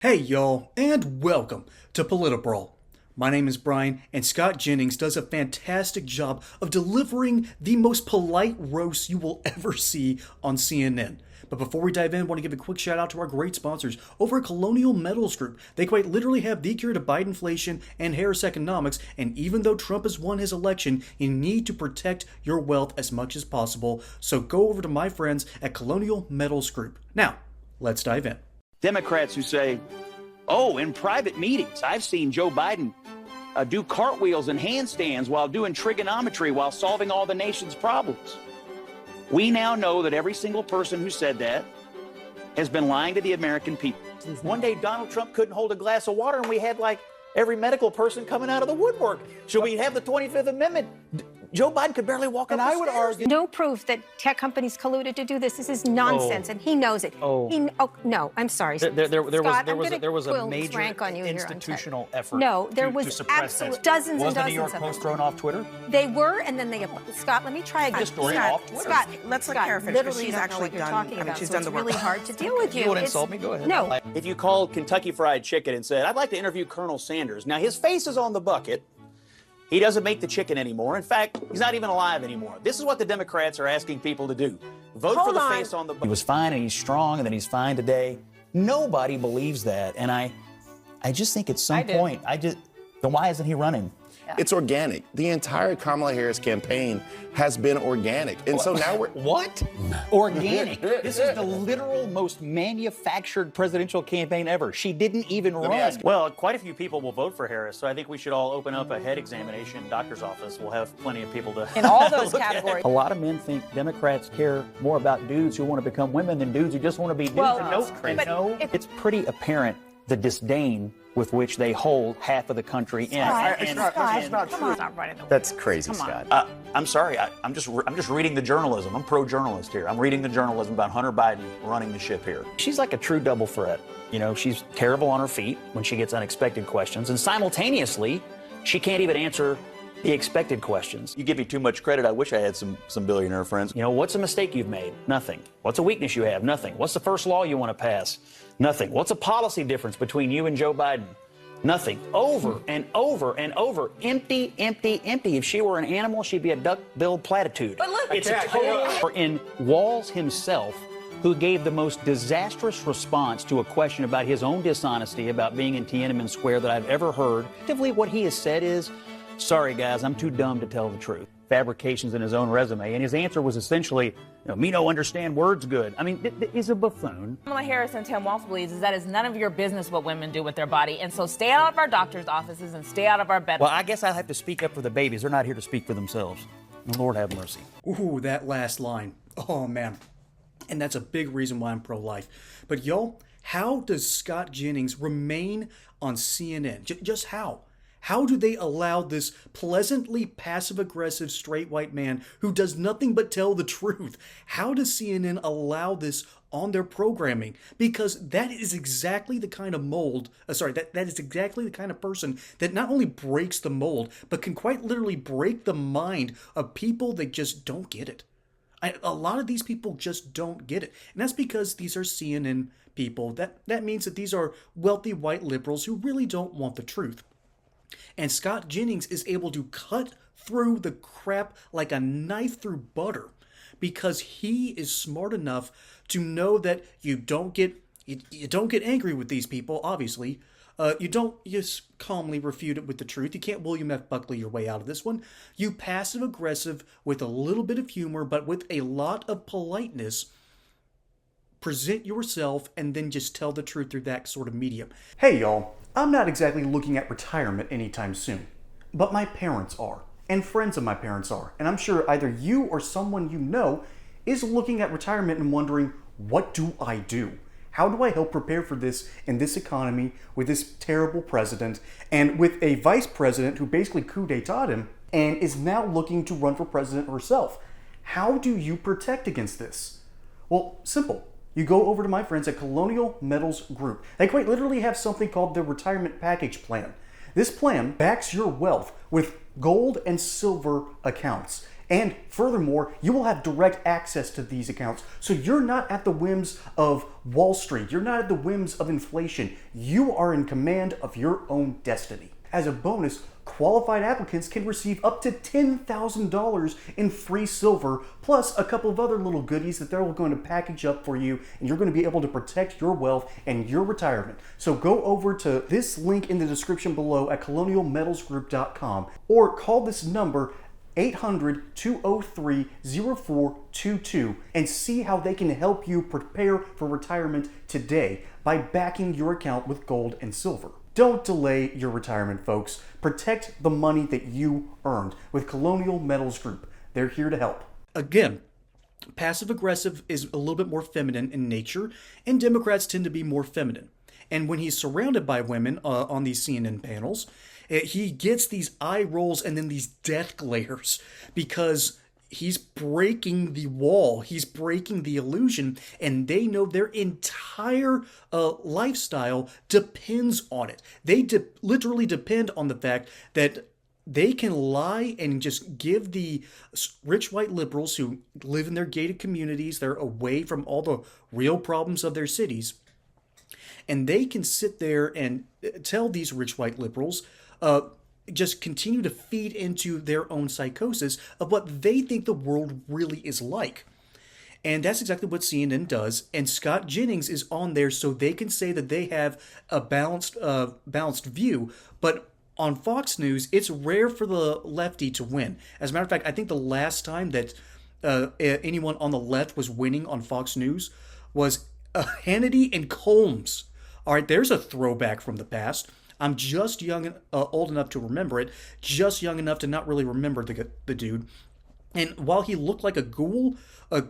Hey y'all, and welcome to Politibrawl. My name is Brian, and Scott Jennings does a fantastic job of delivering the most polite roast you will ever see on CNN. But before we dive in, I want to give a quick shout out to our great sponsors over at Colonial Metals Group. They quite literally have the cure to Bidenflation and Harris economics, and even though Trump has won his election, you need to protect your wealth as much as possible. So go over to my friends at Colonial Metals Group. Now, let's dive in. Democrats who say, oh, in private meetings, I've seen Joe Biden do cartwheels and handstands while doing trigonometry while solving all the nation's problems. We now know that every single person who said that has been lying to the American people. One day, Donald Trump couldn't hold a glass of water, and we had like every medical person coming out of the woodwork. Should we have the 25th Amendment? Joe Biden could barely walk up the stairs. And I would argue... No proof that tech companies colluded to do this. This is nonsense, and he knows it. No, I'm sorry. There was a major institutional effort to suppress this. Dozens and dozens of them. Was the New York Post thrown off Twitter? They were, and then they... Scott, let me try again. The story off Twitter. Scott, let's let Kara finish, because she's actually done. She's done the work. It's really hard to deal with you. You want to insult me? Go ahead. No. If you called Kentucky Fried Chicken and said, I'd like to interview Colonel Sanders. Now, his face is on the bucket. He doesn't make the chicken anymore. In fact, he's not even alive anymore. This is what the Democrats are asking people to do. Vote for the face on the bucket. He was fine and he's strong and then he's fine today. Nobody believes that. And I just think at some point, then why isn't he running? It's organic. The entire Kamala Harris campaign has been organic. And so now we're... What? Organic? This is the literal most manufactured presidential campaign ever. She didn't even run. Well, quite a few people will vote for Harris, so I think we should all open up a head examination. Doctor's office will have plenty of people to... In all those categories. A lot of men think Democrats care more about dudes who want to become women than dudes who just want to be dudes. Well, it's pretty apparent the disdain with which they hold half of the country in. It's not true. That's crazy, Scott. I'm sorry. I'm just reading the journalism. I'm pro-journalist here. I'm reading the journalism about Hunter Biden running the ship here. She's like a true double threat. You know, she's terrible on her feet when she gets unexpected questions, and simultaneously, she can't even answer the expected questions. You give me too much credit. I wish I had some billionaire friends. You know, what's a mistake you've made? Nothing. What's a weakness you have? Nothing. What's the first law you want to pass? Nothing. What's a policy difference between you and Joe Biden? Nothing. Over and over and over. Empty, empty, empty. If she were an animal, she'd be a duck-billed platitude. But look, it's a total... In Walz himself, who gave the most disastrous response to a question about his own dishonesty about being in Tiananmen Square that I've ever heard. Effectively, what he has said is, sorry, guys, I'm too dumb to tell the truth. Fabrications in his own resume. And his answer was essentially, me no understand words good. I mean, he's a buffoon. Kamala Harris and Tim Walz believes is that it's none of your business what women do with their body. And so stay out of our doctor's offices and stay out of our bedrooms. Well, I guess I'll have to speak up for the babies. They're not here to speak for themselves. Lord have mercy. Ooh, that last line. Oh, man. And that's a big reason why I'm pro-life. But y'all, how does Scott Jennings remain on CNN? Just how? How do they allow this pleasantly passive-aggressive straight white man who does nothing but tell the truth? How does CNN allow this on their programming? Because that is exactly the kind of that is exactly the kind of person that not only breaks the mold, but can quite literally break the mind of people that just don't get it. A lot of these people just don't get it. And that's because these are CNN people. That means that these are wealthy white liberals who really don't want the truth. And Scott Jennings is able to cut through the crap like a knife through butter because he is smart enough to know that you don't get angry with these people, obviously. You don't just calmly refute it with the truth. You can't William F. Buckley your way out of this one. You passive-aggressive with a little bit of humor, but with a lot of politeness, present yourself and then just tell the truth through that sort of medium. Hey, y'all. I'm not exactly looking at retirement anytime soon, but my parents are, and friends of my parents are, and I'm sure either you or someone you know is looking at retirement and wondering, what do I do? How do I help prepare for this in this economy with this terrible president and with a vice president who basically coup d'etat him and is now looking to run for president herself? How do you protect against this? Well, simple. You go over to my friends at Colonial Metals Group. They quite literally have something called the Retirement Package Plan. This plan backs your wealth with gold and silver accounts. And furthermore, you will have direct access to these accounts. So you're not at the whims of Wall Street. You're not at the whims of inflation. You are in command of your own destiny. As a bonus, qualified applicants can receive up to $10,000 in free silver, plus a couple of other little goodies that they're going to package up for you, and you're going to be able to protect your wealth and your retirement. So go over to this link in the description below at colonialmetalsgroup.com or call this number 800-203-0422 and see how they can help you prepare for retirement today by backing your account with gold and silver. Don't delay your retirement, folks. Protect the money that you earned with Colonial Metals Group. They're here to help. Again, passive-aggressive is a little bit more feminine in nature, and Democrats tend to be more feminine. And when he's surrounded by women on these CNN panels, he gets these eye rolls and then these death glares because he's breaking the wall. He's breaking the illusion, and they know their entire lifestyle depends on it. They literally depend on the fact that they can lie and just give the rich white liberals who live in their gated communities, they're away from all the real problems of their cities, and they can sit there and tell these rich white liberals, just continue to feed into their own psychosis of what they think the world really is like. And that's exactly what CNN does. And Scott Jennings is on there so they can say that they have a balanced view. But on Fox News, it's rare for the lefty to win. As a matter of fact, I think the last time that anyone on the left was winning on Fox News was Hannity and Combs. All right, there's a throwback from the past. I'm just old enough to remember it, just young enough to not really remember the dude. And while he looked like a ghoul,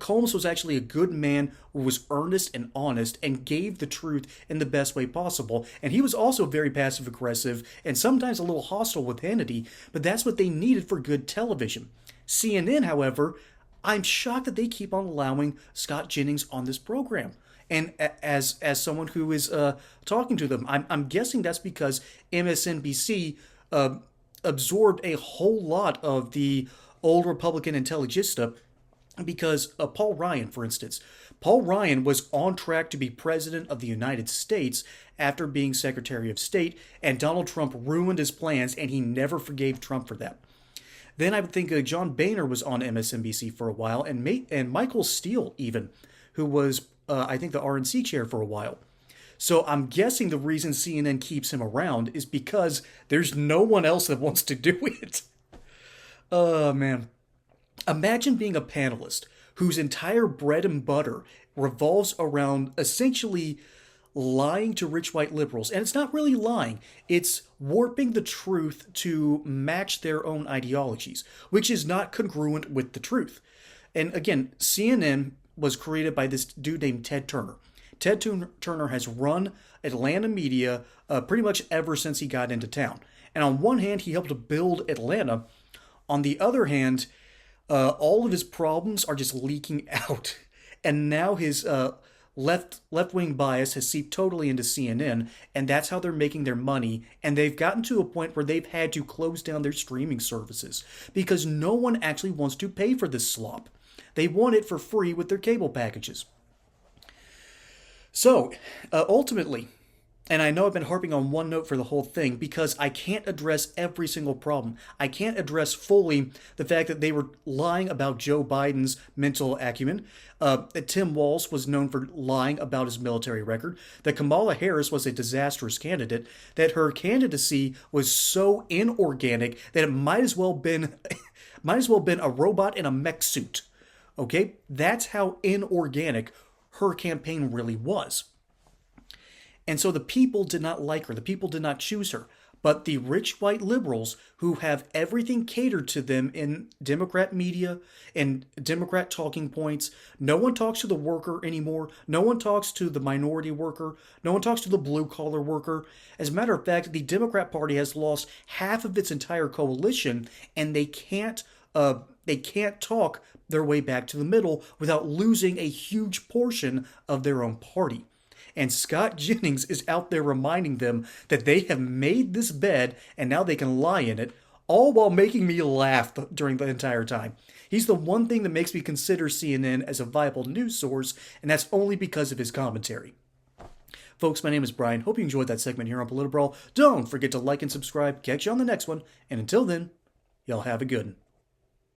Combs was actually a good man who was earnest and honest and gave the truth in the best way possible. And he was also very passive-aggressive and sometimes a little hostile with Hannity, but that's what they needed for good television. CNN, however, I'm shocked that they keep on allowing Scott Jennings on this program. And as someone who is talking to them, I'm guessing that's because MSNBC absorbed a whole lot of the old Republican intelligentsia. Because Paul Ryan, for instance, Paul Ryan was on track to be president of the United States after being Secretary of State, and Donald Trump ruined his plans, and he never forgave Trump for that. Then I would think John Boehner was on MSNBC for a while, and Michael Steele even, who was I think the RNC chair for a while. So I'm guessing the reason CNN keeps him around is because there's no one else that wants to do it. Oh, man. Imagine being a panelist whose entire bread and butter revolves around essentially lying to rich white liberals. And it's not really lying. It's warping the truth to match their own ideologies, which is not congruent with the truth. And again, CNN was created by this dude named Ted Turner. Ted Turner has run Atlanta media pretty much ever since he got into town. And on one hand, he helped to build Atlanta. On the other hand, all of his problems are just leaking out. And now his left-wing bias has seeped totally into CNN, and that's how they're making their money. And they've gotten to a point where they've had to close down their streaming services because no one actually wants to pay for this slop. They want it for free with their cable packages. So, ultimately, and I know I've been harping on one note for the whole thing because I can't address every single problem. I can't address fully the fact that they were lying about Joe Biden's mental acumen. Tim Walz was known for lying about his military record. That Kamala Harris was a disastrous candidate. That her candidacy was so inorganic that it might as well been a robot in a mech suit. Okay, that's how inorganic her campaign really was. And so the people did not like her. The people did not choose her. But the rich white liberals who have everything catered to them in Democrat media and Democrat talking points, no one talks to the worker anymore. No one talks to the minority worker. No one talks to the blue-collar worker. As a matter of fact, the Democrat Party has lost half of its entire coalition, and they can't talk their way back to the middle without losing a huge portion of their own party. And Scott Jennings is out there reminding them that they have made this bed and now they can lie in it, all while making me laugh during the entire time. He's the one thing that makes me consider CNN as a viable news source, and that's only because of his commentary. Folks, my name is Brian. Hope you enjoyed that segment here on Politibrawl. Don't forget to like and subscribe. Catch you on the next one. And until then, y'all have a good one.